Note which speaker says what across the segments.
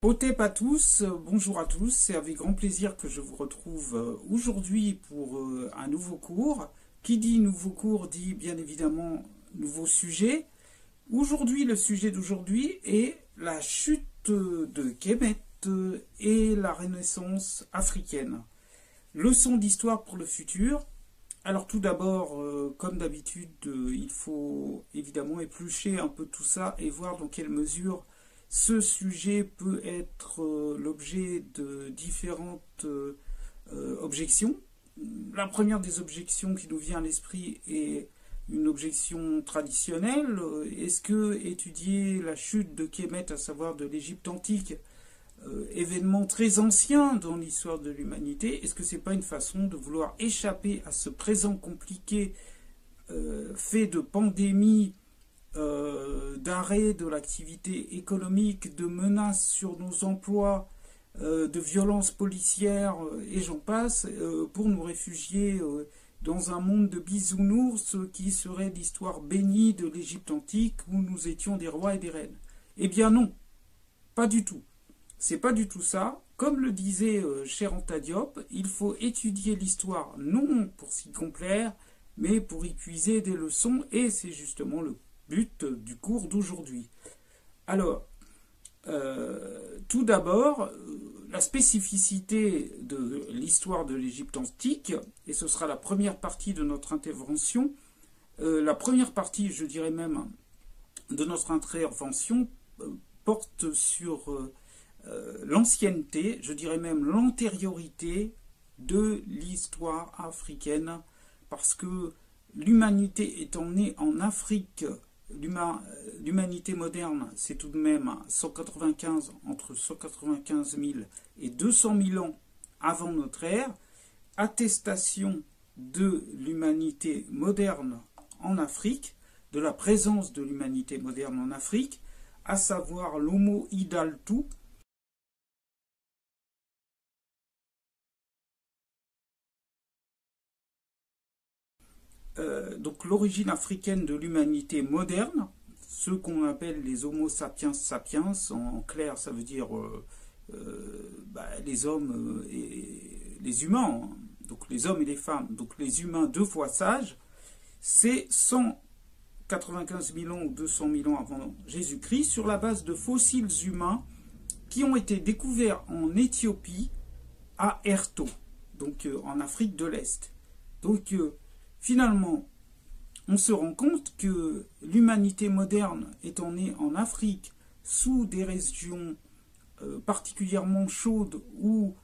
Speaker 1: Otep à tous, bonjour à tous, c'est avec grand plaisir que je vous retrouve aujourd'hui pour un nouveau cours. Qui dit nouveau cours dit bien évidemment nouveau sujet. Aujourd'hui, le sujet d'aujourd'hui est la chute de Kemet et la Renaissance africaine. Leçon d'histoire pour le futur. Alors tout d'abord, comme d'habitude, il faut évidemment éplucher un peu tout ça et voir dans quelle mesure ce sujet peut être l'objet de différentes objections. La première des objections qui nous vient à l'esprit est une objection traditionnelle. Est-ce que étudier la chute de Kémet, à savoir de l'Égypte antique, événement très ancien dans l'histoire de l'humanité, est-ce que c'est pas une façon de vouloir échapper à ce présent compliqué fait de pandémies, d'arrêt de l'activité économique, de menaces sur nos emplois, de violences policières, et j'en passe, pour nous réfugier dans un monde de bisounours qui serait l'histoire bénie de l'Égypte antique où nous étions des rois et des reines. Eh bien non, pas du tout. C'est pas du tout ça. Comme le disait Cher Anta Diop, il faut étudier l'histoire non pour s'y complaire, mais pour y puiser des leçons, et c'est justement le but du cours d'aujourd'hui. Alors, tout d'abord, la spécificité de l'histoire de l'Égypte antique, et ce sera la première partie de notre intervention. La première partie, je dirais même, de notre intervention porte sur l'ancienneté, je dirais même l'antériorité de l'histoire africaine, parce que l'humanité étant née en Afrique, l'humanité moderne, c'est tout de même 195, entre 195 000 et 200 000 ans avant notre ère, attestation de l'humanité moderne en Afrique, de la présence de l'humanité moderne en Afrique, à savoir l'Homo idaltu, donc l'origine africaine de l'humanité moderne, ceux qu'on appelle les Homo sapiens sapiens, en clair ça veut dire les hommes et les humains, hein, donc les hommes et les femmes, donc les humains deux fois sages, c'est 195 000 ans ou 200 000 ans avant Jésus-Christ, sur la base de fossiles humains qui ont été découverts en Éthiopie à Erto, donc en Afrique de l'Est. Donc finalement, on se rend compte que l'humanité moderne étant née en Afrique sous des régions particulièrement chaudes où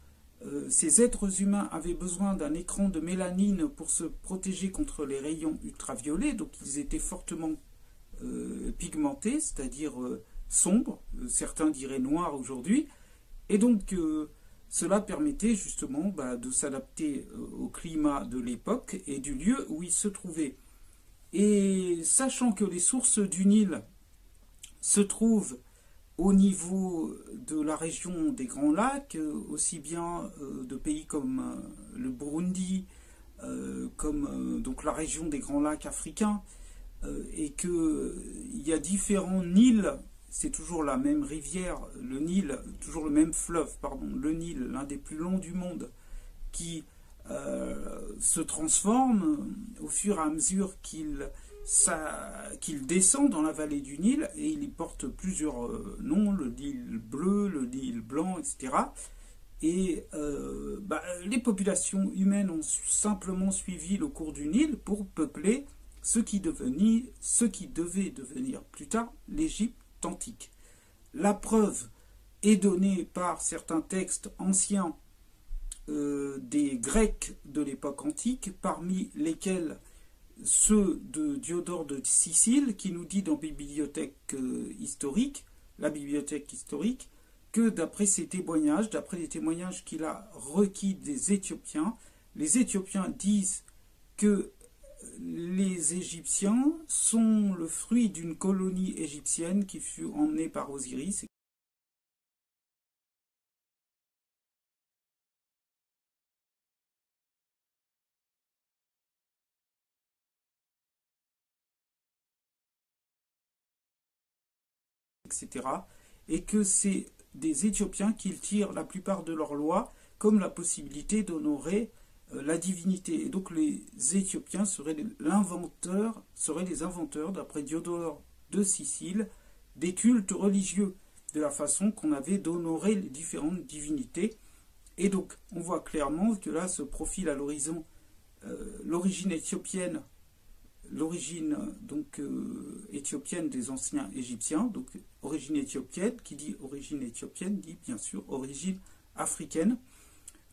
Speaker 1: ces êtres humains avaient besoin d'un écran de mélanine pour se protéger contre les rayons ultraviolets, donc ils étaient fortement pigmentés, c'est-à-dire sombres, certains diraient noirs aujourd'hui, et donc cela permettait justement de s'adapter au climat de l'époque et du lieu où ils se trouvaient. Et sachant que les sources du Nil se trouvent au niveau de la région des Grands Lacs, aussi bien de pays comme le Burundi, comme donc la région des Grands Lacs africains, et qu'il y a différents Nils, c'est toujours la même rivière, le Nil, toujours le même fleuve, pardon, le Nil, l'un des plus longs du monde, qui se transforme au fur et à mesure qu'il descend dans la vallée du Nil, et il y porte plusieurs noms, le Nil bleu, le Nil blanc, etc. Et les populations humaines ont simplement suivi le cours du Nil pour peupler ce qui devait devenir plus tard l'Égypte antique. La preuve est donnée par certains textes anciens des Grecs de l'époque antique, parmi lesquels ceux de Diodore de Sicile, qui nous dit dans la bibliothèque historique, que d'après les témoignages qu'il a requis des Éthiopiens, les Éthiopiens disent que les Égyptiens sont le fruit d'une colonie égyptienne qui fut emmenée par Osiris, etc. Et que c'est des Éthiopiens qu'ils tirent la plupart de leurs lois comme la possibilité d'honorer la divinité. Et donc les Éthiopiens seraient les inventeurs, d'après Diodore de Sicile, des cultes religieux, de la façon qu'on avait d'honorer les différentes divinités. Et donc on voit clairement que là se profile à l'horizon l'origine éthiopienne, éthiopienne des anciens Égyptiens. Donc origine éthiopienne, qui dit origine éthiopienne dit bien sûr origine africaine.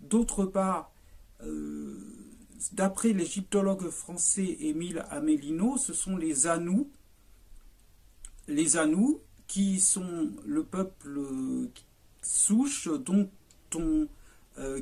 Speaker 1: D'autre part, d'après l'égyptologue français Émile Amélino, ce sont les Anous. Les Anous qui sont le peuple souche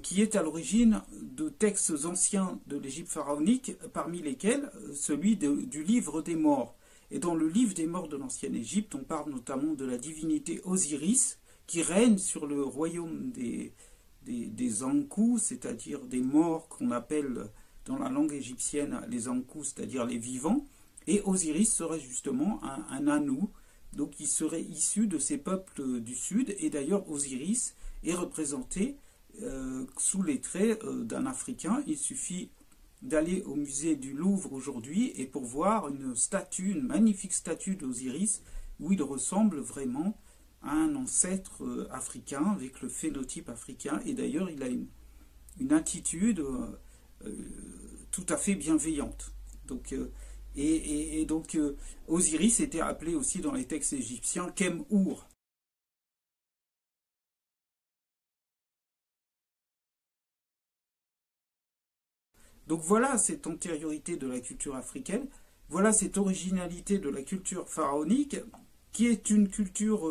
Speaker 1: qui est à l'origine de textes anciens de l'Égypte pharaonique, parmi lesquels celui du livre des morts. Et dans le livre des morts de l'ancienne Égypte, on parle notamment de la divinité Osiris, qui règne sur le royaume des Ankou, c'est-à-dire des morts qu'on appelle dans la langue égyptienne les Ankou, c'est-à-dire les vivants. Et Osiris serait justement un Anou, donc il serait issu de ces peuples du sud. Et d'ailleurs Osiris est représenté sous les traits d'un Africain. Il suffit d'aller au musée du Louvre aujourd'hui et pour voir une magnifique statue d'Osiris où il ressemble vraiment à un ancêtre africain avec le phénotype africain. Et d'ailleurs il a une attitude tout à fait bienveillante. Donc, donc Osiris était appelé aussi dans les textes égyptiens Kem-Our. Donc voilà cette antériorité de la culture africaine, voilà cette originalité de la culture pharaonique, qui est une culture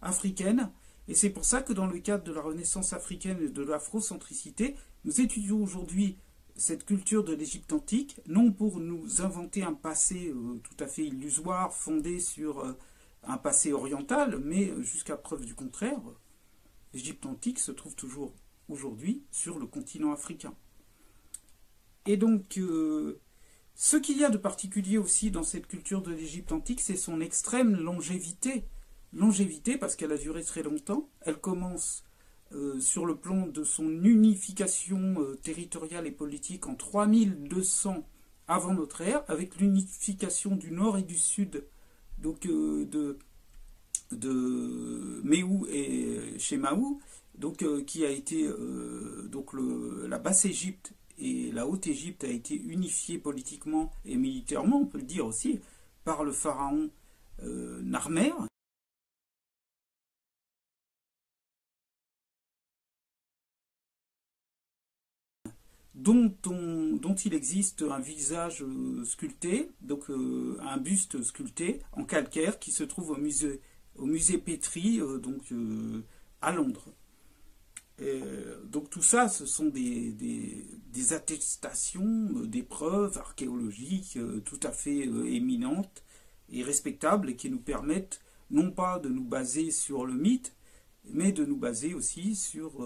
Speaker 1: africaine, et c'est pour ça que dans le cadre de la Renaissance africaine et de l'afrocentricité, nous étudions aujourd'hui cette culture de l'Égypte antique, non pour nous inventer un passé tout à fait illusoire, fondé sur un passé oriental, mais jusqu'à preuve du contraire, l'Égypte antique se trouve toujours aujourd'hui sur le continent africain. Et donc, ce qu'il y a de particulier aussi dans cette culture de l'Égypte antique, c'est son extrême longévité. Longévité parce qu'elle a duré très longtemps. Elle commence sur le plan de son unification territoriale et politique en 3200 avant notre ère, avec l'unification du nord et du sud, donc de Méhou et Shemaou, donc qui a été la Basse-Égypte et la Haute-Égypte a été unifiée politiquement et militairement, on peut le dire aussi, par le pharaon Narmer. Dont il existe un visage sculpté, donc un buste sculpté en calcaire qui se trouve au musée Petrie, à Londres. Donc tout ça, ce sont des attestations, des preuves archéologiques tout à fait éminentes et respectables et qui nous permettent non pas de nous baser sur le mythe, mais de nous baser aussi sur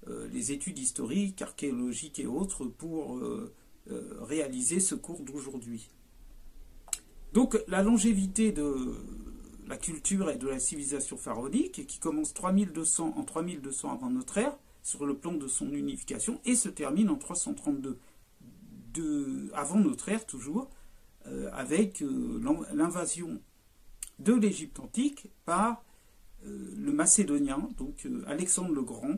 Speaker 1: les études historiques, archéologiques et autres pour réaliser ce cours d'aujourd'hui. Donc la longévité de la culture et de la civilisation pharaonique, qui commence en 3200 avant notre ère, sur le plan de son unification, et se termine en 332 avant notre ère toujours, avec l'invasion de l'Égypte antique par le Macédonien, donc Alexandre le Grand,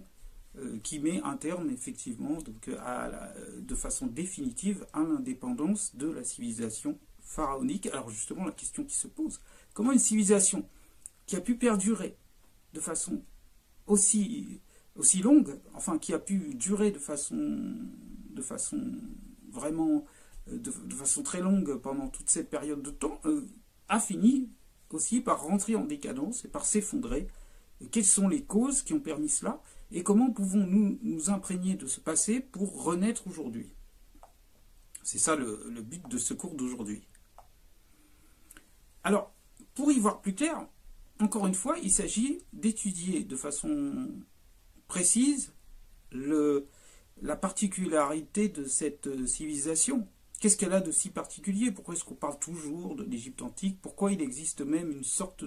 Speaker 1: qui met un terme effectivement de façon définitive à l'indépendance de la civilisation pharaonique. Alors justement la question qui se pose, comment une civilisation qui a pu perdurer de façon aussi longue, enfin qui a pu durer de façon vraiment de façon très longue pendant toute cette période de temps, a fini aussi par rentrer en décadence et par s'effondrer. Quelles sont les causes qui ont permis cela et comment pouvons-nous nous imprégner de ce passé pour renaître aujourd'hui? C'est ça le but de ce cours d'aujourd'hui. Alors, pour y voir plus clair, encore une fois, il s'agit d'étudier de façon précise la particularité de cette civilisation. Qu'est-ce qu'elle a de si particulier? Pourquoi est-ce qu'on parle toujours de l'Égypte antique? Pourquoi il existe même une sorte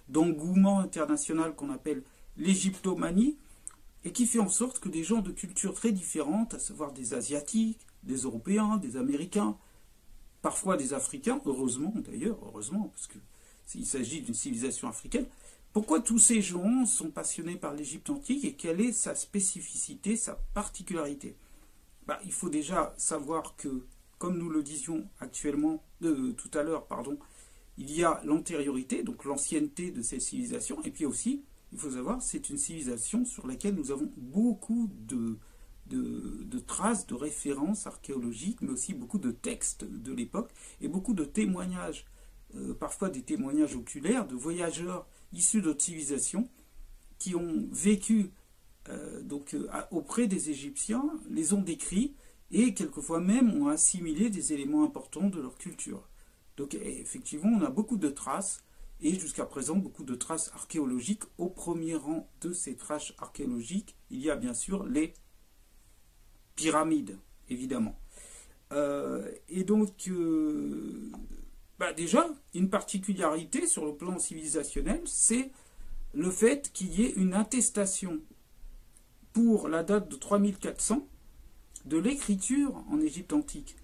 Speaker 1: d'engouement international qu'on appelle l'égyptomanie, et qui fait en sorte que des gens de cultures très différentes, à savoir des Asiatiques, des Européens, des Américains, parfois des Africains, heureusement d'ailleurs, heureusement, parce qu'il s'agit d'une civilisation africaine, pourquoi tous ces gens sont passionnés par l'Égypte antique et quelle est sa spécificité, sa particularité? Il faut déjà savoir que, comme nous le disions tout à l'heure, il y a l'antériorité, donc l'ancienneté de ces civilisations, et puis aussi, il faut savoir, c'est une civilisation sur laquelle nous avons beaucoup de traces, de références archéologiques, mais aussi beaucoup de textes de l'époque, et beaucoup de témoignages, parfois des témoignages oculaires de voyageurs issus d'autres civilisations qui ont vécu auprès des Égyptiens, les ont décrits et quelquefois même ont assimilé des éléments importants de leur culture. Donc effectivement, on a beaucoup de traces et jusqu'à présent beaucoup de traces archéologiques. Au premier rang de ces traces archéologiques, il y a bien sûr les pyramides, évidemment. Déjà, une particularité sur le plan civilisationnel, c'est le fait qu'il y ait une attestation pour la date de 3400 de l'écriture en Égypte antique.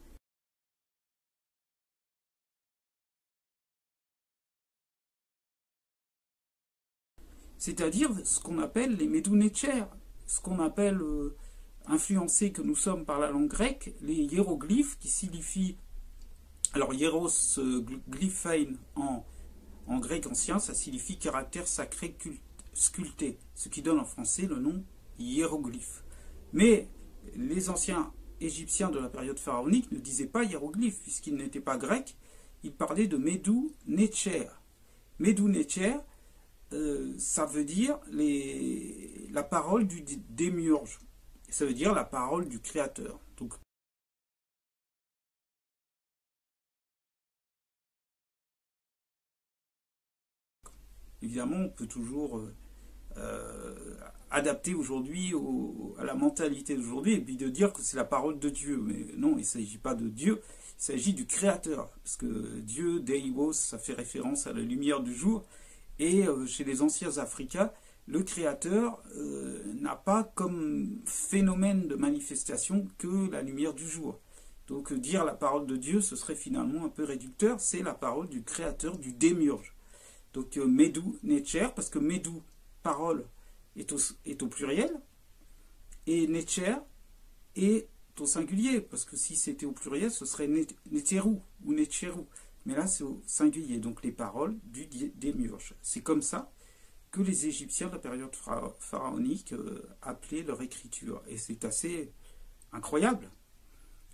Speaker 1: C'est-à-dire ce qu'on appelle les Médounétchères, ce qu'on appelle, influencés que nous sommes par la langue grecque, les hiéroglyphes qui signifient, alors hieros glyphein en grec ancien, ça signifie caractère sacré sculpté, ce qui donne en français le nom hiéroglyphe. Mais les anciens égyptiens de la période pharaonique ne disaient pas hiéroglyphe, puisqu'ils n'étaient pas grecs, ils parlaient de Médou-Nétcher. Médou-Nétcher, ça veut dire la parole du démiurge, ça veut dire la parole du créateur. Donc, évidemment, on peut toujours adapter aujourd'hui à la mentalité d'aujourd'hui et puis de dire que c'est la parole de Dieu. Mais non, il ne s'agit pas de Dieu, il s'agit du Créateur. Parce que Dieu, Deivos, ça fait référence à la lumière du jour. Et chez les anciens Africains, le Créateur n'a pas comme phénomène de manifestation que la lumière du jour. Donc dire la parole de Dieu, ce serait finalement un peu réducteur. C'est la parole du Créateur, du démiurge. Donc Médou, Nétcher, parce que Médou, parole, est au pluriel, et Nétcher est au singulier, parce que si c'était au pluriel, ce serait Nétérou ou Nétchérou. Mais là, c'est au singulier, donc les paroles du démiurge. C'est comme ça que les Égyptiens de la période pharaonique appelaient leur écriture. Et c'est assez incroyable.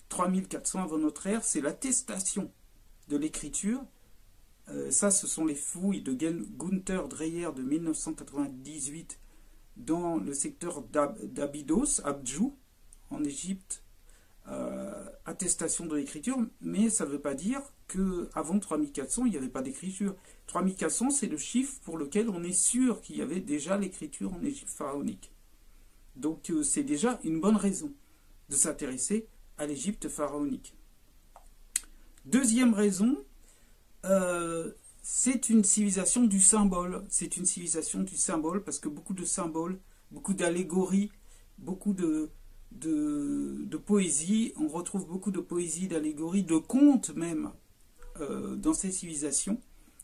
Speaker 1: 3400 avant notre ère, c'est l'attestation de l'écriture. Ça, ce sont les fouilles de Gunther Dreyer de 1998 dans le secteur d'Abydos, Abdjou, en Égypte. Attestation de l'écriture, mais ça ne veut pas dire qu'avant 3400, il n'y avait pas d'écriture. 3400, c'est le chiffre pour lequel on est sûr qu'il y avait déjà l'écriture en Égypte pharaonique. Donc c'est déjà une bonne raison de s'intéresser à l'Égypte pharaonique. Deuxième raison, c'est une civilisation du symbole. C'est une civilisation du symbole parce que beaucoup de symboles, beaucoup d'allégories, beaucoup de poésie, on retrouve beaucoup de poésie, d'allégories, de contes même dans ces civilisations,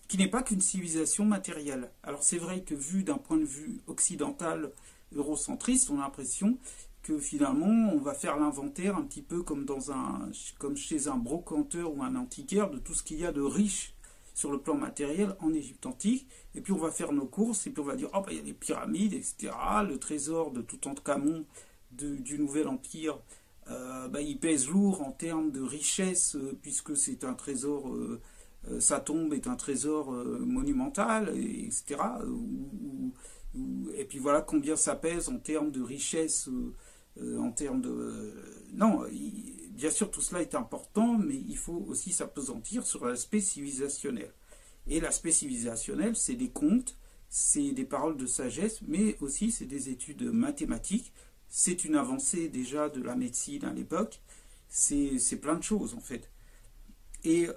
Speaker 1: qui n'est pas qu'une civilisation matérielle. Alors c'est vrai que vu d'un point de vue occidental, eurocentriste, on a l'impression que finalement on va faire l'inventaire un petit peu comme chez un brocanteur ou un antiquaire de tout ce qu'il y a de riche sur le plan matériel en Égypte antique, et puis on va faire nos courses, et puis on va dire, oh il y a les pyramides, etc., le trésor de Toutankhamon du Nouvel Empire, il pèse lourd en termes de richesse, puisque c'est un trésor, sa tombe est un trésor monumental, etc. Et puis voilà combien ça pèse en termes de richesse, en termes de... Non, bien sûr tout cela est important, mais il faut aussi s'appesantir sur l'aspect civilisationnel. Et l'aspect civilisationnel, c'est des contes, c'est des paroles de sagesse, mais aussi c'est des études mathématiques. C'est une avancée déjà de la médecine à l'époque, c'est plein de choses en fait. Et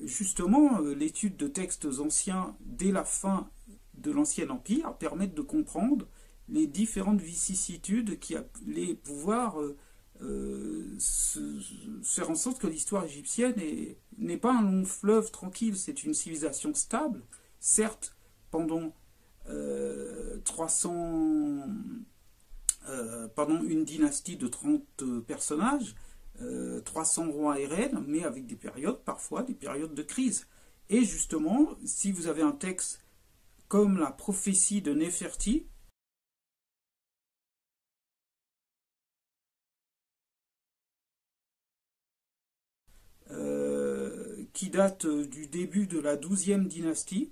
Speaker 1: justement, l'étude de textes anciens dès la fin de l'Ancien Empire permettent de comprendre les différentes vicissitudes qui allaient pouvoir faire en sorte que l'histoire égyptienne n'est pas un long fleuve tranquille, c'est une civilisation stable, certes pendant 300, une dynastie de 30 personnages, 300 rois et reines, mais avec des périodes, parfois des périodes de crise. Et justement, si vous avez un texte comme la prophétie de Néferti, qui date du début de la 12e dynastie,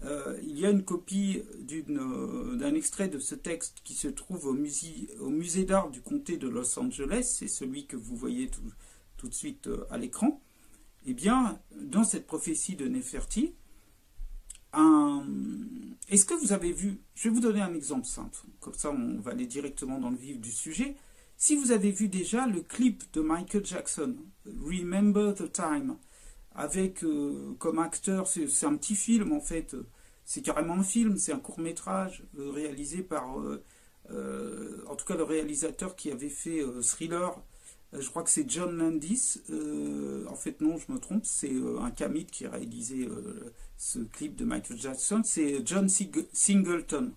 Speaker 1: il y a une copie d'un extrait de ce texte qui se trouve au musée d'art du comté de Los Angeles, c'est celui que vous voyez tout de suite à l'écran. Eh bien, dans cette prophétie de Néferti, est-ce que vous avez vu, je vais vous donner un exemple simple, comme ça on va aller directement dans le vif du sujet. Si vous avez vu déjà le clip de Michael Jackson, Remember the Time, avec comme acteur, c'est un petit film en fait, c'est carrément un film, c'est un court-métrage réalisé par, en tout cas le réalisateur qui avait fait Thriller, je crois que c'est John Landis, en fait non je me trompe, c'est un Kamit qui a réalisé ce clip de Michael Jackson, c'est John Singleton.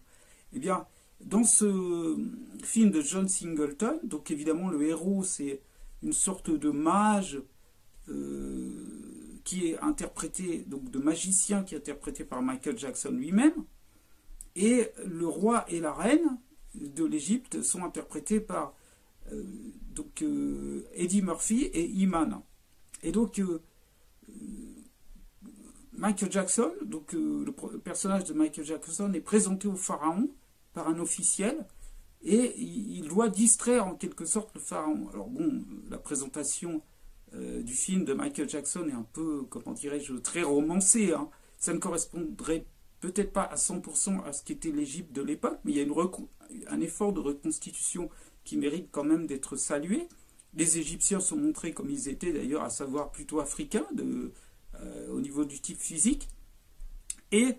Speaker 1: Eh bien, dans ce film de John Singleton, donc évidemment le héros c'est une sorte de mage qui est interprété, donc de magicien qui est interprété par Michael Jackson lui-même, et le roi et la reine de l'Égypte sont interprétés par Eddie Murphy et Iman. Et donc Michael Jackson, donc le personnage de Michael Jackson est présenté au pharaon par un officiel et il doit distraire en quelque sorte le pharaon. Alors bon, la présentation du film de Michael Jackson est un peu, comment dirais-je, très romancée. Hein. Ça ne correspondrait peut-être pas à 100% à ce qu'était l'Égypte de l'époque, mais il y a un effort de reconstitution qui mérite quand même d'être salué. Les Égyptiens sont montrés comme ils étaient d'ailleurs, à savoir plutôt africains au niveau du type physique. Et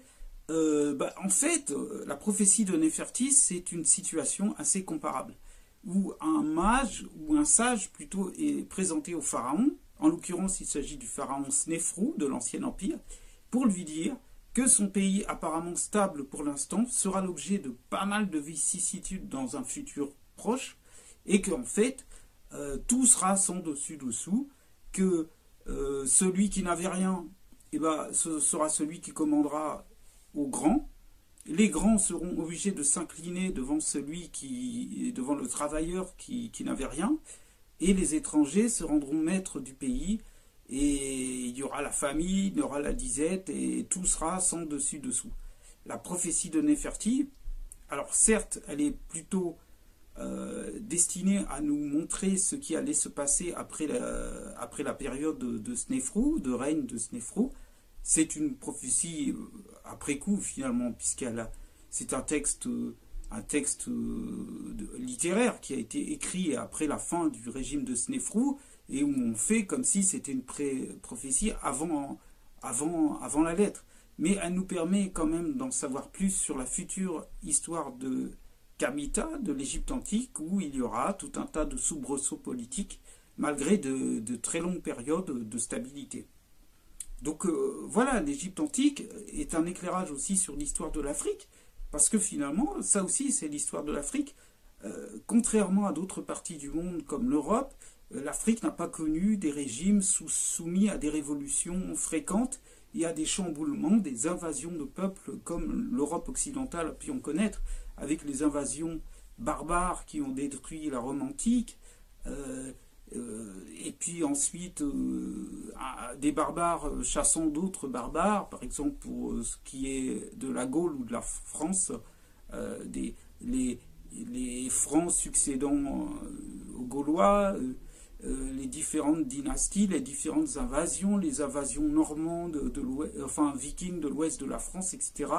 Speaker 1: en fait, la prophétie de Néferti, c'est une situation assez comparable, où un mage, ou un sage plutôt, est présenté au pharaon, en l'occurrence il s'agit du pharaon Snéfrou de l'Ancien Empire, pour lui dire que son pays apparemment stable pour l'instant sera l'objet de pas mal de vicissitudes dans un futur proche, et qu'en fait, tout sera sans dessus-dessous, que celui qui n'avait rien, ce sera celui qui commandera aux grands. Les grands seront obligés de s'incliner devant devant le travailleur qui n'avait rien, et les étrangers se rendront maîtres du pays, et il y aura la famine, il y aura la disette, et tout sera sans dessus-dessous. La prophétie de Néferti, alors certes, elle est plutôt destinée à nous montrer ce qui allait se passer après la période de Snéfrou, de règne de Snéfrou. C'est une prophétie après coup finalement, c'est un texte littéraire qui a été écrit après la fin du régime de Snéfrou, et où on fait comme si c'était une prophétie avant la lettre. Mais elle nous permet quand même d'en savoir plus sur la future histoire de Kamita, de l'Égypte antique, où il y aura tout un tas de soubresauts politiques, malgré de très longues périodes de stabilité. Donc voilà, l'Égypte antique est un éclairage aussi sur l'histoire de l'Afrique, parce que finalement, ça aussi c'est l'histoire de l'Afrique. Contrairement à d'autres parties du monde comme l'Europe, l'Afrique n'a pas connu des régimes soumis à des révolutions fréquentes et à des chamboulements, des invasions de peuples comme l'Europe occidentale a pu en connaître, avec les invasions barbares qui ont détruit la Rome antique, et puis ensuite des barbares chassant d'autres barbares, par exemple pour ce qui est de la Gaule ou de la France, les Francs succédant aux Gaulois, les différentes dynasties, les différentes invasions, les invasions normandes, vikings de l'ouest de la France, etc.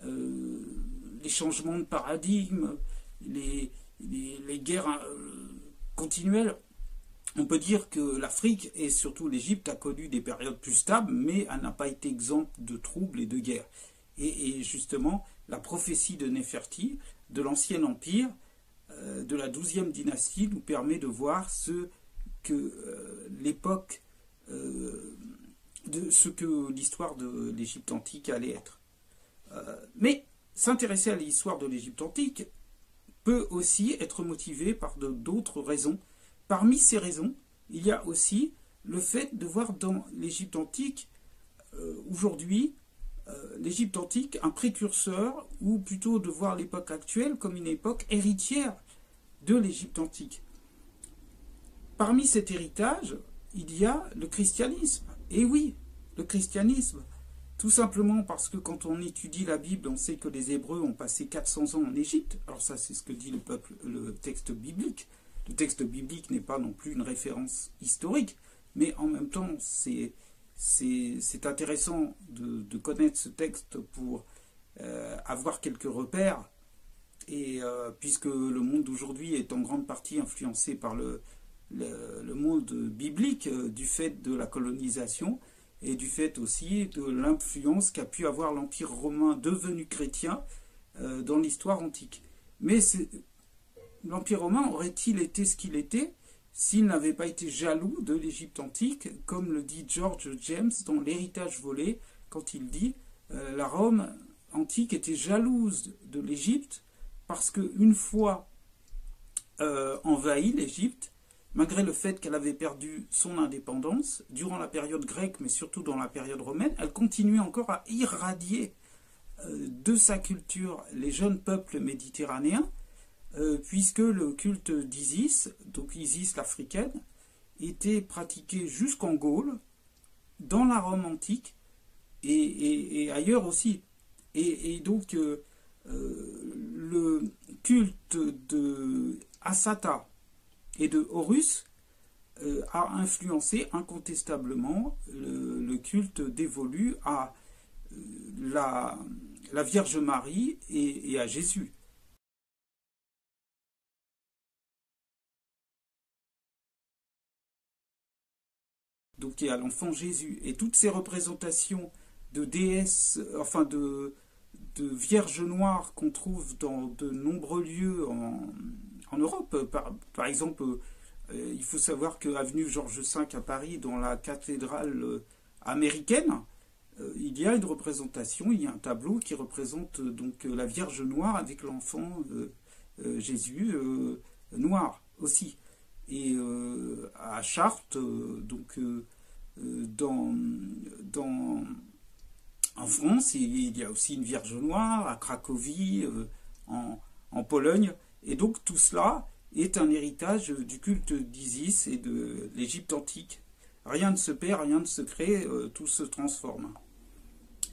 Speaker 1: Les changements de paradigme, les guerres continuelles. On peut dire que l'Afrique, et surtout l'Égypte, a connu des périodes plus stables, mais elle n'a pas été exempte de troubles et de guerres. Et justement, la prophétie de Néferti, de l'Ancien Empire, de la 12e dynastie, nous permet de voir ce que l'époque, ce que l'histoire de l'Égypte antique allait être. Mais s'intéresser à l'histoire de l'Égypte antique peut aussi être motivé par d'autres raisons. Parmi ces raisons, il y a aussi le fait de voir dans l'Égypte antique, aujourd'hui, l'Égypte antique un précurseur, ou plutôt de voir l'époque actuelle comme une époque héritière de l'Égypte antique. Parmi cet héritage, il y a le christianisme. Et oui, le christianisme. Tout simplement parce que quand on étudie la Bible, on sait que les Hébreux ont passé 400 ans en Égypte. Alors ça, c'est ce que dit le texte biblique. Le texte biblique n'est pas non plus une référence historique, mais en même temps, c'est intéressant de connaître ce texte pour avoir quelques repères. Et puisque le monde d'aujourd'hui est en grande partie influencé par le monde biblique du fait de la colonisation, et du fait aussi de l'influence qu'a pu avoir l'Empire romain devenu chrétien dans l'histoire antique. Mais l'Empire romain aurait-il été ce qu'il était s'il n'avait pas été jaloux de l'Égypte antique, comme le dit George James dans L'héritage volé, quand il dit la Rome antique était jalouse de l'Égypte parce qu'une fois envahie l'Égypte, malgré le fait qu'elle avait perdu son indépendance, durant la période grecque, mais surtout dans la période romaine, elle continuait encore à irradier de sa culture les jeunes peuples méditerranéens, puisque le culte d'Isis, donc Isis l'africaine, était pratiqué jusqu'en Gaule, dans la Rome antique, et ailleurs aussi. Et donc, le culte de Assata et de Horus a influencé incontestablement le culte dévolu à la Vierge Marie et à Jésus. Donc, et à l'enfant Jésus. Et toutes ces représentations de déesses, enfin de vierges noires qu'on trouve dans de nombreux lieux en Europe. Par exemple, il faut savoir que avenue Georges V à Paris, dans la cathédrale américaine, il y a une représentation, il y a un tableau qui représente donc la Vierge noire avec l'enfant Jésus noir aussi. Et à Chartres, en France, il y a aussi une Vierge noire, à Cracovie, en Pologne. Et donc tout cela est un héritage du culte d'Isis et de l'Égypte antique. Rien ne se perd, rien ne se crée, tout se transforme.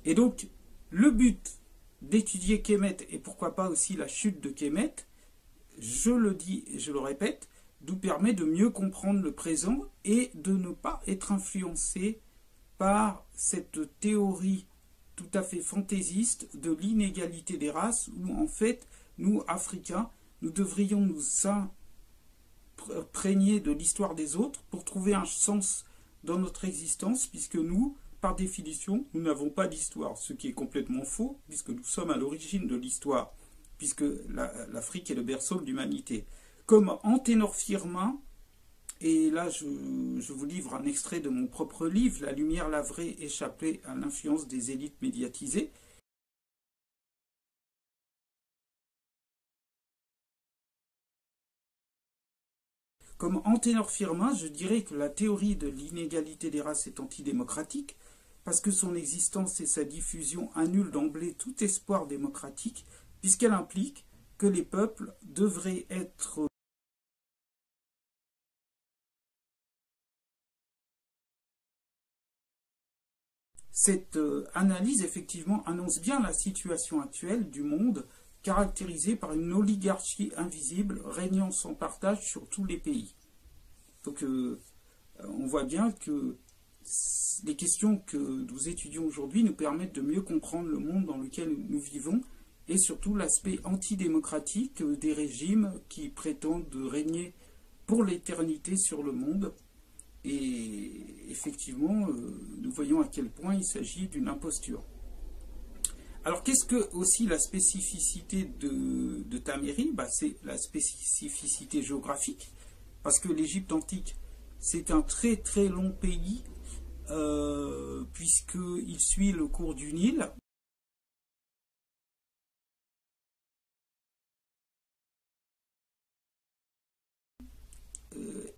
Speaker 1: Et donc, le but d'étudier Kémet, et pourquoi pas aussi la chute de Kémet, je le dis et je le répète, nous permet de mieux comprendre le présent et de ne pas être influencé par cette théorie tout à fait fantaisiste de l'inégalité des races, où en fait, nous, Africains, nous devrions nous imprégner de l'histoire des autres pour trouver un sens dans notre existence, puisque nous, par définition, nous n'avons pas d'histoire, ce qui est complètement faux, puisque nous sommes à l'origine de l'histoire, puisque l'Afrique est le berceau de l'humanité. Comme Anténor Firmin, et là je vous livre un extrait de mon propre livre, La lumière lavrée échappée à l'influence des élites médiatisées. Comme Anténor Firmin, je dirais que la théorie de l'inégalité des races est antidémocratique, parce que son existence et sa diffusion annulent d'emblée tout espoir démocratique, puisqu'elle implique que les peuples devraient être Cette analyse, effectivement, annonce bien la situation actuelle du monde, caractérisée par une oligarchie invisible régnant sans partage sur tous les pays. Donc, on voit bien que les questions que nous étudions aujourd'hui nous permettent de mieux comprendre le monde dans lequel nous vivons, et surtout l'aspect antidémocratique des régimes qui prétendent régner pour l'éternité sur le monde. Et effectivement, nous voyons à quel point il s'agit d'une imposture. Alors, qu'est-ce que aussi la spécificité de Tamérie? C'est la spécificité géographique, parce que l'Égypte antique, c'est un très très long pays, puisqu'il suit le cours du Nil.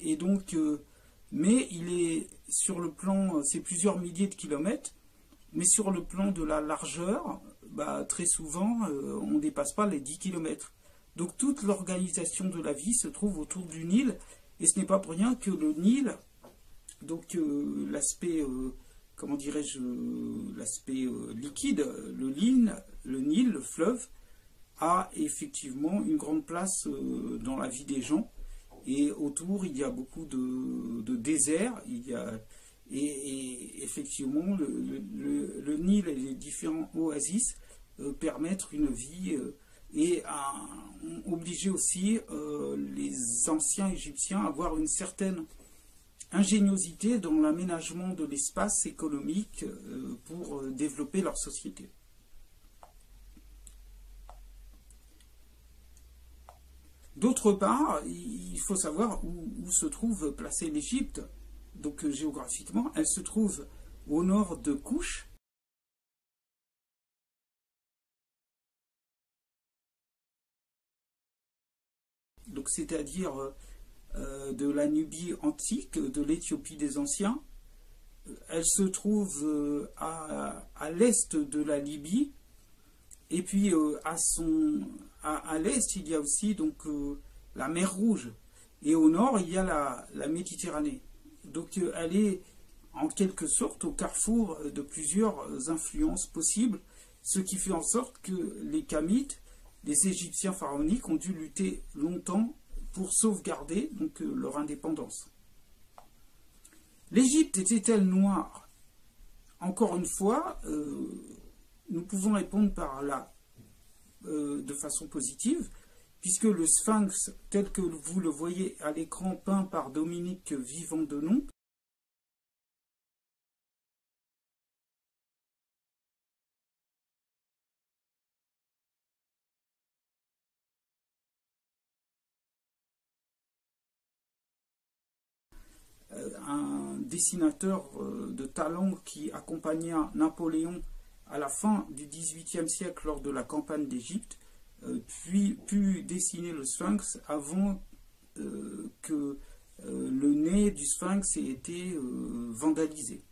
Speaker 1: Et donc, mais il est sur le plan, c'est plusieurs milliers de kilomètres, mais sur le plan de la largeur, très souvent, on ne dépasse pas les 10 kilomètres. Donc toute l'organisation de la vie se trouve autour du Nil, et ce n'est pas pour rien que le Nil, donc l'aspect, comment dirais-je, l'aspect liquide, le Nil, le fleuve, a effectivement une grande place dans la vie des gens. Et autour, il y a beaucoup de déserts. Et effectivement, le Nil et les différents oasis permettent une vie et ont obligé aussi les anciens Égyptiens à avoir une certaine ingéniosité dans l'aménagement de l'espace économique pour développer leur société. D'autre part, il faut savoir où se trouve placée l'Égypte. Donc géographiquement, elle se trouve au nord de Kouch. Donc c'est-à-dire de la Nubie antique, de l'Éthiopie des anciens. Elle se trouve à l'est de la Libye. Et puis à l'est, il y a aussi donc la mer Rouge. Et au nord, il y a la Méditerranée. Donc elle est en quelque sorte au carrefour de plusieurs influences possibles, ce qui fait en sorte que les Kamites, les Égyptiens pharaoniques, ont dû lutter longtemps pour sauvegarder donc, leur indépendance. L'Égypte était-elle noire? Encore une fois, nous pouvons répondre par là de façon positive, puisque le Sphinx, tel que vous le voyez à l'écran peint par Dominique Vivant-Denon, un dessinateur de talent qui accompagna Napoléon à la fin du XVIIIe siècle lors de la campagne d'Égypte, puis pu dessiner le Sphinx avant que le nez du Sphinx ait été vandalisé.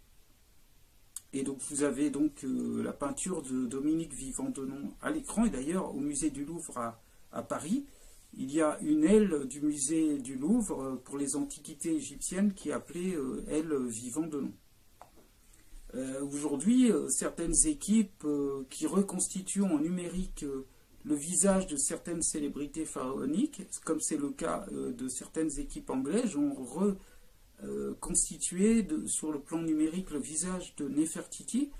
Speaker 1: Et donc vous avez donc la peinture de Dominique Vivant-Denon à l'écran, et d'ailleurs au musée du Louvre à Paris, il y a une aile du musée du Louvre pour les antiquités égyptiennes qui est appelée aile Vivant-Denon. Aujourd'hui, certaines équipes qui reconstituent en numérique le visage de certaines célébrités pharaoniques, comme c'est le cas de certaines équipes anglaises, ont reconstitué sur le plan numérique le visage de Néfertiti.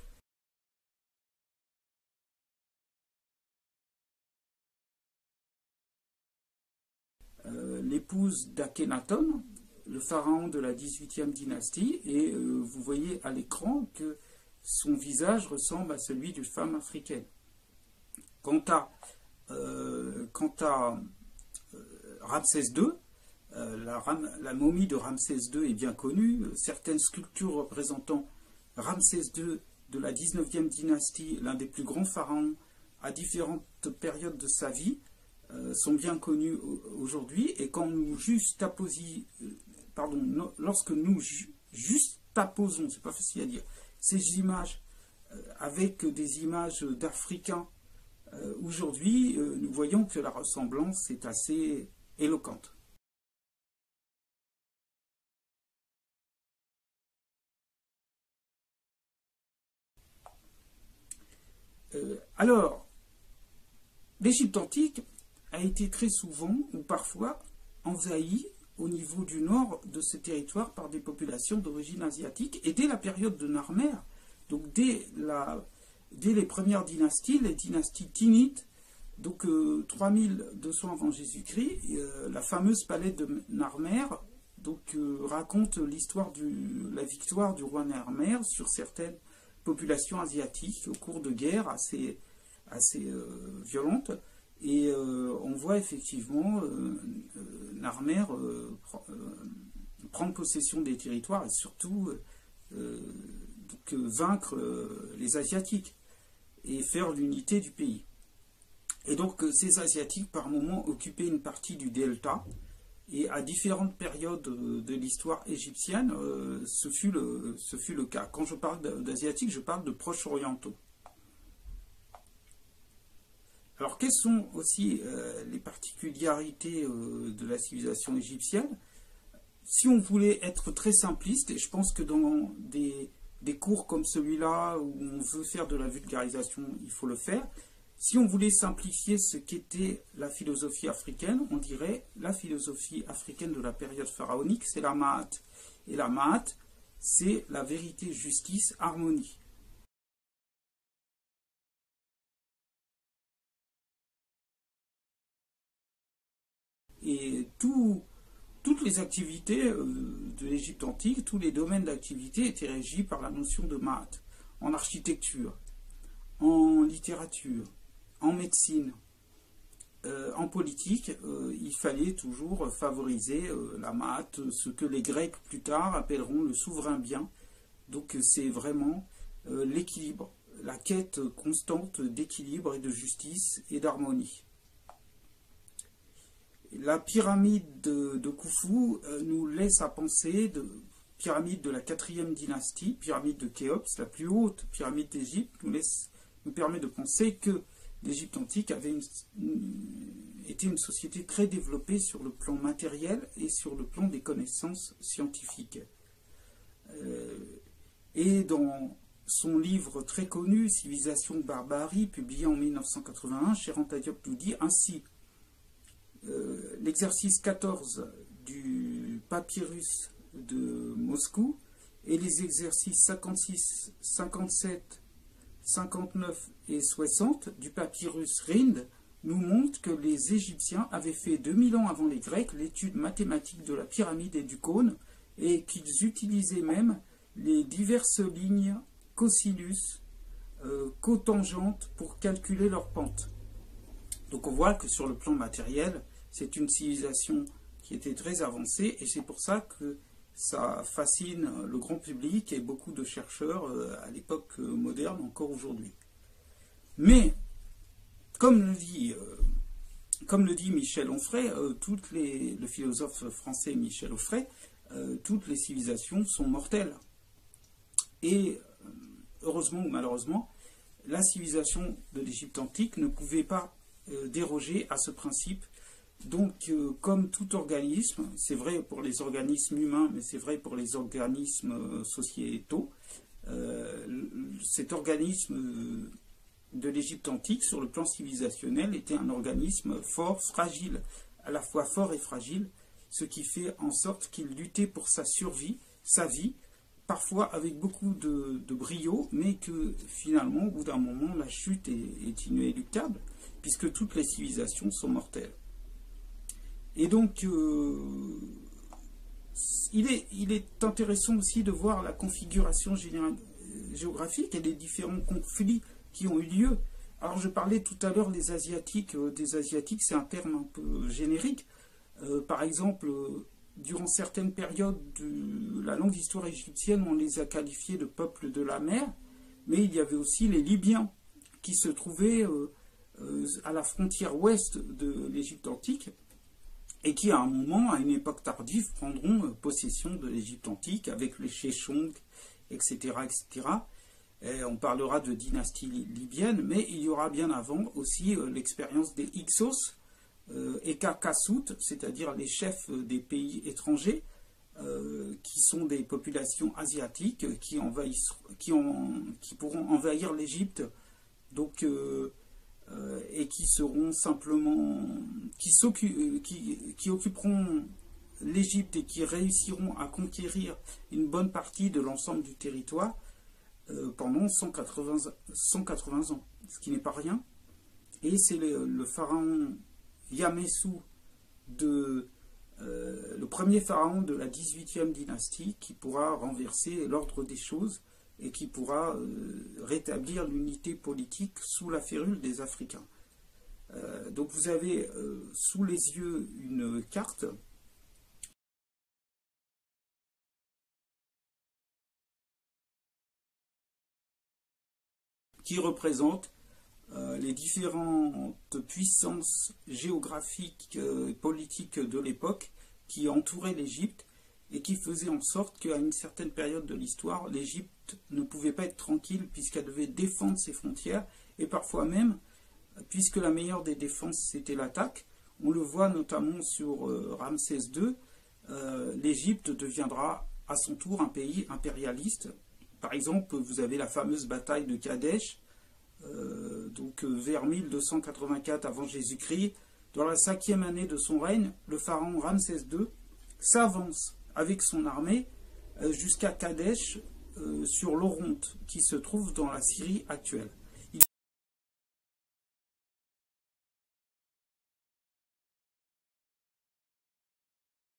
Speaker 1: L'épouse d'Akhenaton, le pharaon de la 18e dynastie, et vous voyez à l'écran que son visage ressemble à celui d'une femme africaine. Quant à Ramsès II, la momie de Ramsès II est bien connue. Certaines sculptures représentant Ramsès II de la 19e dynastie, l'un des plus grands pharaons à différentes périodes de sa vie, sont bien connues aujourd'hui. Et quand nous lorsque nous juxtaposons, c'est pas facile à dire, ces images avec des images d'Africains aujourd'hui, nous voyons que la ressemblance est assez éloquente. Alors, l'Égypte antique a été très souvent ou parfois envahie au niveau du nord de ce territoire par des populations d'origine asiatique, et dès la période de Narmer, donc dès les premières dynasties, les dynasties Tinites, donc 3200 avant Jésus-Christ, la fameuse palais de Narmer donc, raconte l'histoire de la victoire du roi Narmer sur certaines populations asiatiques au cours de guerres assez assez violente. Et on voit effectivement Narmer prendre possession des territoires et surtout vaincre les Asiatiques et faire l'unité du pays. Et donc ces Asiatiques par moments occupaient une partie du delta et à différentes périodes de l'histoire égyptienne, ce fut le cas. Quand je parle d'Asiatiques, je parle de proches orientaux. Alors, quelles sont aussi les particularités de la civilisation égyptienne? Si on voulait être très simpliste, et je pense que dans des cours comme celui-là, où on veut faire de la vulgarisation, il faut le faire. Si on voulait simplifier ce qu'était la philosophie africaine, on dirait la philosophie africaine de la période pharaonique, c'est la Ma'at. Et la Ma'at, c'est la vérité, justice, harmonie. Et toutes les activités de l'Égypte antique, tous les domaines d'activité étaient régis par la notion de Ma'at. En architecture, en littérature, en médecine, en politique, il fallait toujours favoriser la Ma'at, ce que les Grecs plus tard appelleront le souverain bien. Donc c'est vraiment l'équilibre, la quête constante d'équilibre et de justice et d'harmonie. La pyramide de Khufu nous laisse à penser, pyramide de la 4e dynastie, pyramide de Khéops, la plus haute pyramide d'Égypte, nous permet de penser que l'Égypte antique était une société très développée sur le plan matériel et sur le plan des connaissances scientifiques. Et dans son livre très connu, Civilisation Barbarie, publié en 1981, Cherant Diop nous dit ainsi: l'exercice 14 du papyrus de Moscou et les exercices 56, 57, 59 et 60 du papyrus Rind nous montrent que les Égyptiens avaient fait 2000 ans avant les Grecs l'étude mathématique de la pyramide et du cône et qu'ils utilisaient même les diverses lignes cosinus, cotangentes pour calculer leur pente. Donc on voit que sur le plan matériel, c'est une civilisation qui était très avancée et c'est pour ça que ça fascine le grand public et beaucoup de chercheurs à l'époque moderne encore aujourd'hui. Mais, comme le dit Michel Onfray, le philosophe français Michel Onfray, toutes les civilisations sont mortelles. Et heureusement ou malheureusement, la civilisation de l'Égypte antique ne pouvait pas déroger à ce principe. Donc, comme tout organisme, c'est vrai pour les organismes humains, mais c'est vrai pour les organismes sociétaux, cet organisme de l'Égypte antique, sur le plan civilisationnel, était un organisme fort, fragile, à la fois fort et fragile, ce qui fait en sorte qu'il luttait pour sa survie, sa vie, parfois avec beaucoup de brio, mais que finalement, au bout d'un moment, la chute est inéluctable, puisque toutes les civilisations sont mortelles. Et donc, il est intéressant aussi de voir la configuration géographique et les différents conflits qui ont eu lieu. Alors, je parlais tout à l'heure des Asiatiques, c'est un terme un peu générique. Par exemple, durant certaines périodes de la longue histoire égyptienne, on les a qualifiés de peuples de la mer, mais il y avait aussi les Libyens qui se trouvaient à la frontière ouest de l'Égypte antique, et qui, à un moment, à une époque tardive, prendront possession de l'Égypte antique avec les Sheshonq, etc., etc. Et on parlera de dynastie libyenne, mais il y aura bien avant aussi l'expérience des Hyksos et Kassout, c'est-à-dire les chefs des pays étrangers, qui sont des populations asiatiques qui pourront envahir l'Égypte, donc et qui seront simplement qui occuperont l'Égypte et qui réussiront à conquérir une bonne partie de l'ensemble du territoire pendant 180 ans, ce qui n'est pas rien. Et c'est le pharaon Yamessou, le premier pharaon de la 18e dynastie, qui pourra renverser l'ordre des choses et qui pourra rétablir l'unité politique sous la férule des Africains. Donc vous avez sous les yeux une carte qui représente les différentes puissances géographiques et politiques de l'époque qui entouraient l'Égypte et qui faisaient en sorte qu'à une certaine période de l'histoire, l'Égypte ne pouvait pas être tranquille puisqu'elle devait défendre ses frontières et parfois même, puisque la meilleure des défenses c'était l'attaque, on le voit notamment sur Ramsès II, l'Égypte deviendra à son tour un pays impérialiste. Par exemple, vous avez la fameuse bataille de Kadesh, donc vers 1284 avant Jésus-Christ. Dans la 5e année de son règne, le pharaon Ramsès II s'avance avec son armée jusqu'à Kadesh sur l'Oronte, qui se trouve dans la Syrie actuelle.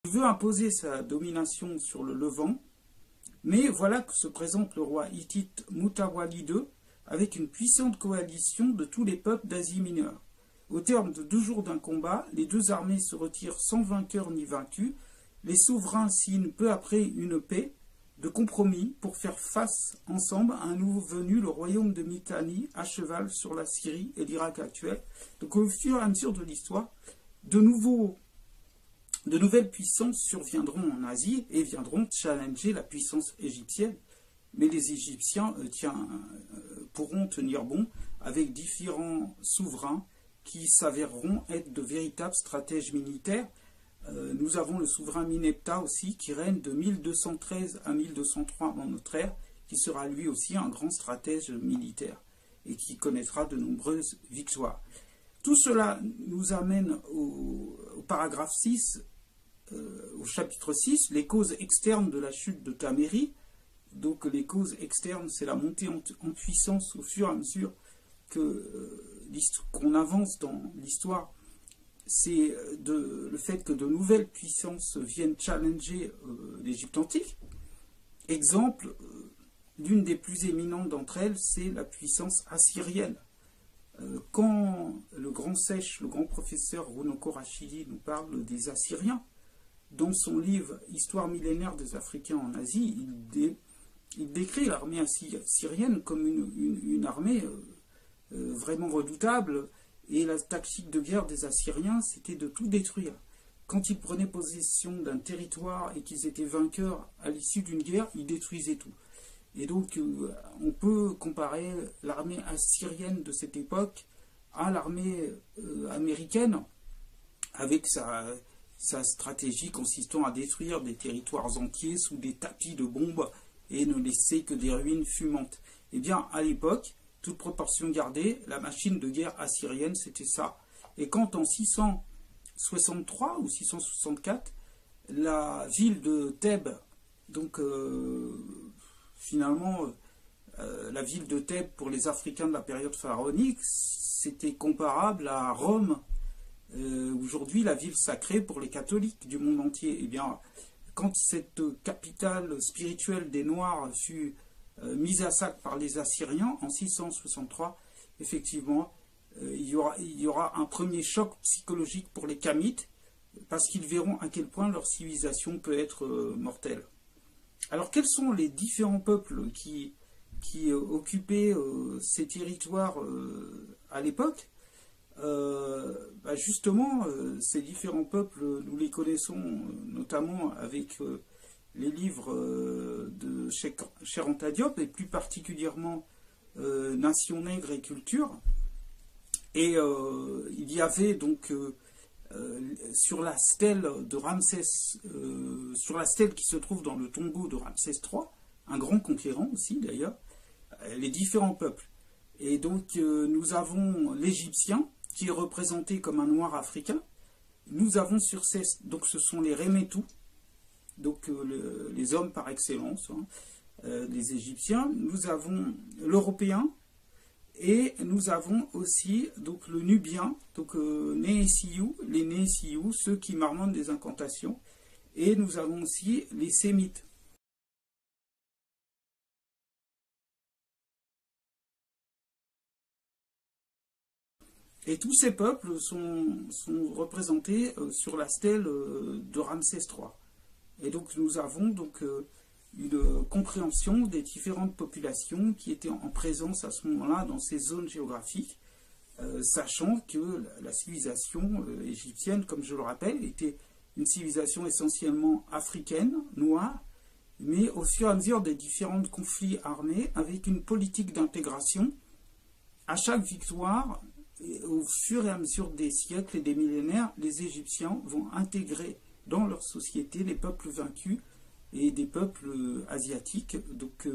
Speaker 1: Il veut imposer sa domination sur le Levant, mais voilà que se présente le roi hittite Mutawalli II avec une puissante coalition de tous les peuples d'Asie mineure. Au terme de 2 jours d'un combat, les deux armées se retirent sans vainqueur ni vaincu. Les souverains signent peu après une paix de compromis pour faire face ensemble à un nouveau venu, le royaume de Mitanni, à cheval sur la Syrie et l'Irak actuel. Donc au fur et à mesure de l'histoire, de nouvelles puissances surviendront en Asie et viendront challenger la puissance égyptienne. Mais les Égyptiens pourront tenir bon avec différents souverains qui s'avéreront être de véritables stratèges militaires. Nous avons le souverain Minepta aussi, qui règne de 1213 à 1203 avant notre ère, qui sera lui aussi un grand stratège militaire et qui connaîtra de nombreuses victoires. Tout cela nous amène au paragraphe 6, au chapitre 6, les causes externes de la chute de Tamérie. Donc les causes externes, c'est la montée en puissance au fur et à mesure qu'on avance dans l'histoire. C'est le fait que de nouvelles puissances viennent challenger l'Égypte antique. Exemple, l'une des plus éminentes d'entre elles, c'est la puissance assyrienne. Quand le grand sèche, le grand professeur Runoko Rashidi nous parle des Assyriens, dans son livre « Histoire millénaire des Africains en Asie », il décrit l'armée assyrienne comme une armée vraiment redoutable, et la tactique de guerre des Assyriens, c'était de tout détruire. Quand ils prenaient possession d'un territoire et qu'ils étaient vainqueurs à l'issue d'une guerre, ils détruisaient tout. Et donc, on peut comparer l'armée assyrienne de cette époque à l'armée américaine, avec sa stratégie consistant à détruire des territoires entiers sous des tapis de bombes et ne laisser que des ruines fumantes. Eh bien, à l'époque, toute proportion gardée, la machine de guerre assyrienne, c'était ça. Et quand en 663 ou 664, la ville de Thèbes, donc finalement, la ville de Thèbes pour les Africains de la période pharaonique, c'était comparable à Rome, aujourd'hui la ville sacrée pour les catholiques du monde entier. Eh bien, quand cette capitale spirituelle des Noirs fut mise à sac par les Assyriens en 663, effectivement, il y aura un premier choc psychologique pour les Kamites, parce qu'ils verront à quel point leur civilisation peut être mortelle. Alors, quels sont les différents peuples qui occupaient ces territoires à l'époque? Justement, ces différents peuples, nous les connaissons notamment avec les livres de Cheikh Anta Diop, et plus particulièrement Nation nègre et culture. Et il y avait donc sur la stèle de Ramsès, sur la stèle qui se trouve dans le tombeau de Ramsès III, un grand conquérant aussi d'ailleurs, les différents peuples. Et donc nous avons l'Égyptien, qui est représenté comme un noir africain. Nous avons sur ces, donc ce sont les Rémétous, donc les hommes par excellence, les Égyptiens. Nous avons l'Européen, et nous avons aussi donc le Nubien, donc les Néhésiou, ceux qui marmonnent des incantations, et nous avons aussi les Sémites. Et tous ces peuples sont représentés sur la stèle de Ramsès III. Et donc nous avons donc une compréhension des différentes populations qui étaient en présence à ce moment-là dans ces zones géographiques, sachant que la civilisation égyptienne, comme je le rappelle, était une civilisation essentiellement africaine, noire, mais au fur et à mesure des différents conflits armés, avec une politique d'intégration, à chaque victoire, et au fur et à mesure des siècles et des millénaires, les Égyptiens vont intégrer dans leur société les peuples vaincus et des peuples asiatiques, donc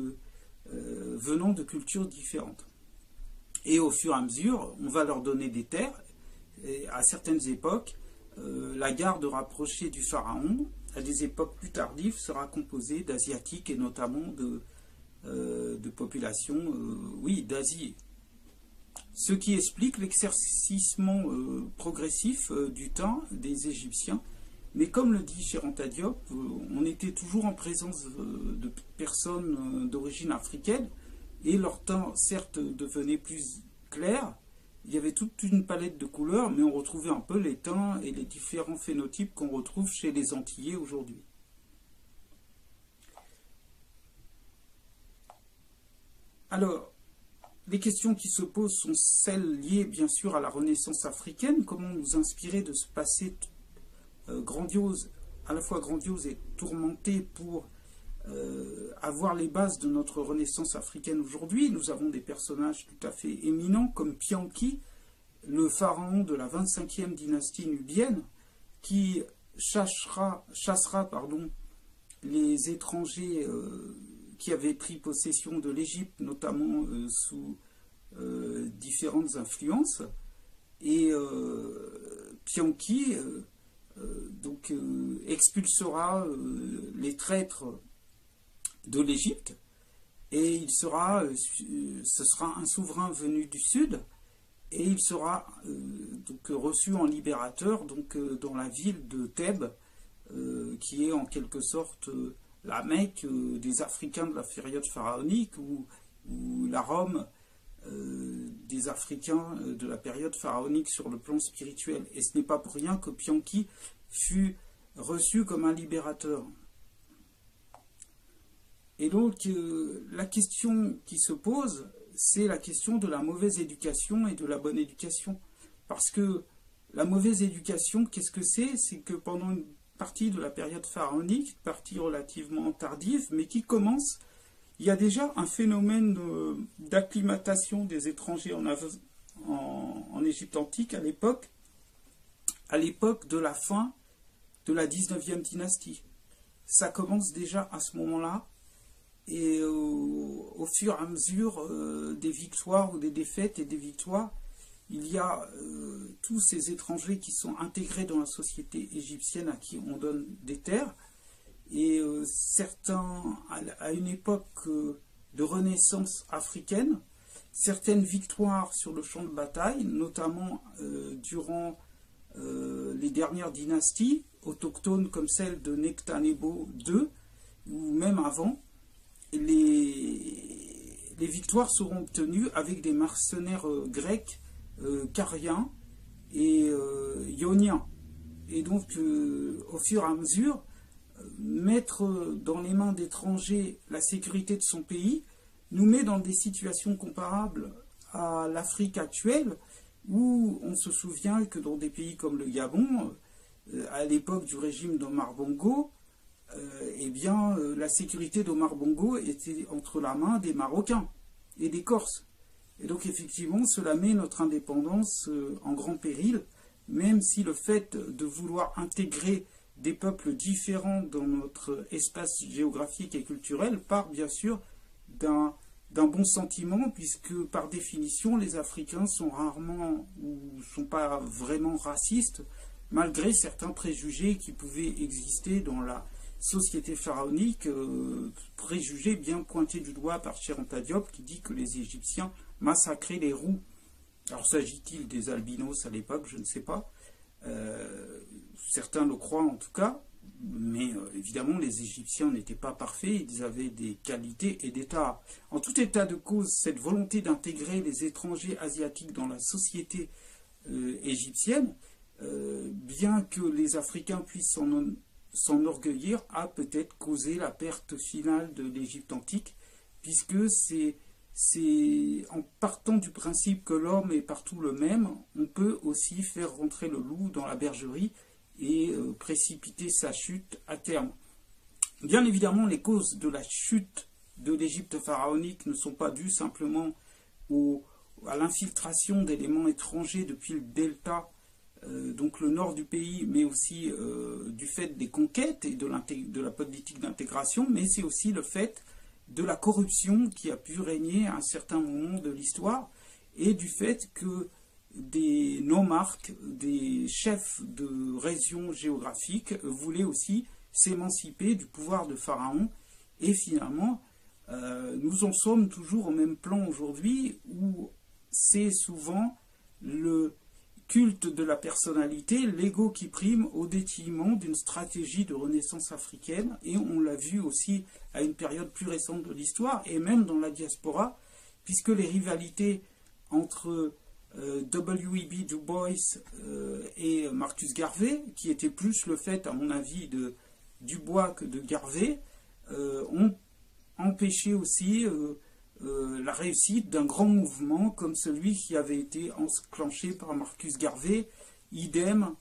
Speaker 1: venant de cultures différentes. Et au fur et à mesure, on va leur donner des terres. Et à certaines époques, la garde rapprochée du pharaon, à des époques plus tardives, sera composée d'asiatiques et notamment de populations, oui, d'Asie. Ce qui explique l'exercissement progressif du temps des Égyptiens. Mais comme le dit Cheranta Diop, on était toujours en présence de personnes d'origine africaine, et leur teint, certes, devenait plus clair. Il y avait toute une palette de couleurs, mais on retrouvait un peu les teints et les différents phénotypes qu'on retrouve chez les Antillais aujourd'hui. Alors, les questions qui se posent sont celles liées bien sûr à la Renaissance africaine. Comment nous inspirer de ce passé grandiose, à la fois grandiose et tourmenté pour avoir les bases de notre Renaissance africaine aujourd'hui. Nous avons des personnages tout à fait éminents comme Pianki, le pharaon de la 25e dynastie nubienne, qui chassera les étrangers qui avaient pris possession de l'Égypte, notamment sous différentes influences. Et Pianki expulsera les traîtres de l'Égypte, et ce sera un souverain venu du sud, et il sera reçu en libérateur dans la ville de Thèbes, qui est en quelque sorte la Mecque des Africains de la période pharaonique, ou la Rome des Africains de la période pharaonique sur le plan spirituel. Et ce n'est pas pour rien que Pianki fut reçu comme un libérateur. Et donc, la question qui se pose, c'est la question de la mauvaise éducation et de la bonne éducation. Parce que la mauvaise éducation, qu'est-ce que c'est? C'est que pendant une partie de la période pharaonique, partie relativement tardive, mais qui commence, il y a déjà un phénomène d'acclimatation des étrangers en Égypte antique à l'époque de la fin de la 19e dynastie. Ça commence déjà à ce moment-là. Et au fur et à mesure des victoires ou des défaites et des victoires, il y a tous ces étrangers qui sont intégrés dans la société égyptienne à qui on donne des terres. Et certains, à une époque de renaissance africaine, certaines victoires sur le champ de bataille, notamment durant les dernières dynasties autochtones comme celle de Nectanebo II, ou même avant, les victoires seront obtenues avec des mercenaires grecs, cariens et ioniens. Et donc, au fur et à mesure, mettre dans les mains d'étrangers la sécurité de son pays nous met dans des situations comparables à l'Afrique actuelle, où on se souvient que dans des pays comme le Gabon, à l'époque du régime d'Omar Bongo, la sécurité d'Omar Bongo était entre la main des Marocains et des Corses. Et donc effectivement, cela met notre indépendance en grand péril, même si le fait de vouloir intégrer des peuples différents dans notre espace géographique et culturel part bien sûr d'un bon sentiment, puisque par définition les Africains sont rarement ou sont pas vraiment racistes, malgré certains préjugés qui pouvaient exister dans la société pharaonique, préjugés bien pointés du doigt par Cheranta Diop, qui dit que les Égyptiens massacraient les roux. Alors s'agit-il des albinos à l'époque? Je ne sais pas. Certains le croient en tout cas, mais évidemment les Égyptiens n'étaient pas parfaits, ils avaient des qualités et des tares. En tout état de cause, cette volonté d'intégrer les étrangers asiatiques dans la société égyptienne, bien que les Africains puissent s'enorgueillir, a peut-être causé la perte finale de l'Égypte antique, puisque c'est en partant du principe que l'homme est partout le même, on peut aussi faire rentrer le loup dans la bergerie et précipiter sa chute à terme. Bien évidemment, les causes de la chute de l'Égypte pharaonique ne sont pas dues simplement à l'infiltration d'éléments étrangers depuis le delta, donc le nord du pays, mais aussi du fait des conquêtes et de la politique d'intégration, mais c'est aussi le fait de la corruption qui a pu régner à un certain moment de l'histoire et du fait que des nomarques, des chefs de régions géographiques voulaient aussi s'émanciper du pouvoir de Pharaon. Et finalement, nous en sommes toujours au même plan aujourd'hui où c'est souvent le culte de la personnalité, l'ego qui prime au détriment d'une stratégie de renaissance africaine. Et on l'a vu aussi à une période plus récente de l'histoire et même dans la diaspora, puisque les rivalités entre W.E.B. Du Bois et Marcus Garvey, qui étaient plus le fait, à mon avis, de Dubois que de Garvey, ont empêché aussi la réussite d'un grand mouvement comme celui qui avait été enclenché par Marcus Garvey, idem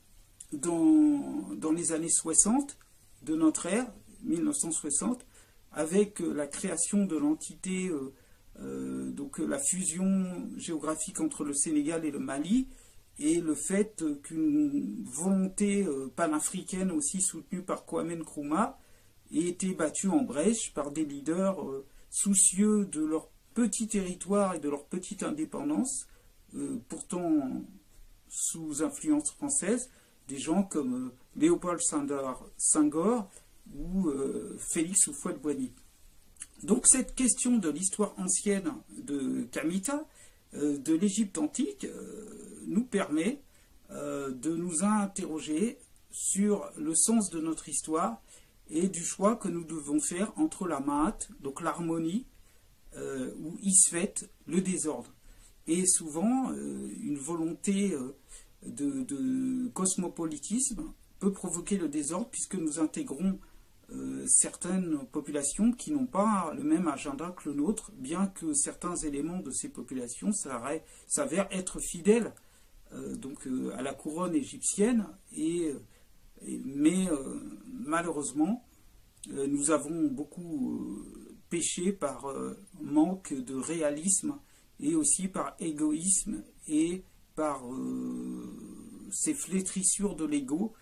Speaker 1: dans les années 60 de notre ère, 1960, avec la création de l'entité, donc la fusion géographique entre le Sénégal et le Mali, et le fait qu'une volonté panafricaine aussi soutenue par Kwame Nkrumah ait été battue en brèche par des leaders soucieux de leur petit territoire et de leur petite indépendance, pourtant sous influence française, des gens comme Léopold Senghor ou Félix Houphouët-Boigny. Donc cette question de l'histoire ancienne de Kamita, de l'Égypte antique, nous permet de nous interroger sur le sens de notre histoire et du choix que nous devons faire entre la Ma'at, donc l'harmonie, ou Isfet, le désordre. Et souvent, une volonté de cosmopolitisme peut provoquer le désordre puisque nous intégrons certaines populations qui n'ont pas le même agenda que le nôtre, bien que certains éléments de ces populations s'avèrent être fidèles à la couronne égyptienne, mais malheureusement, nous avons beaucoup péché par manque de réalisme et aussi par égoïsme et par ces flétrissures de l'ego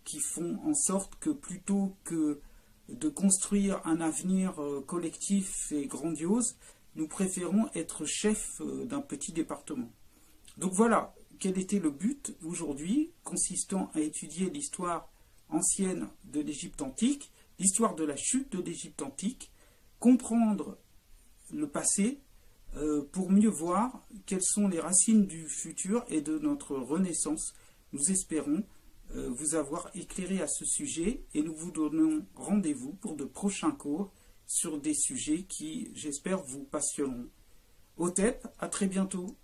Speaker 1: qui font en sorte que plutôt que de construire un avenir collectif et grandiose, nous préférons être chefs d'un petit département. Donc voilà, quel était le but aujourd'hui, consistant à étudier l'histoire ancienne de l'Égypte antique, l'histoire de la chute de l'Égypte antique, comprendre le passé pour mieux voir quelles sont les racines du futur et de notre renaissance. Nous espérons vous avoir éclairé à ce sujet et nous vous donnons rendez-vous pour de prochains cours sur des sujets qui, j'espère, vous passionneront. Hotep, à très bientôt.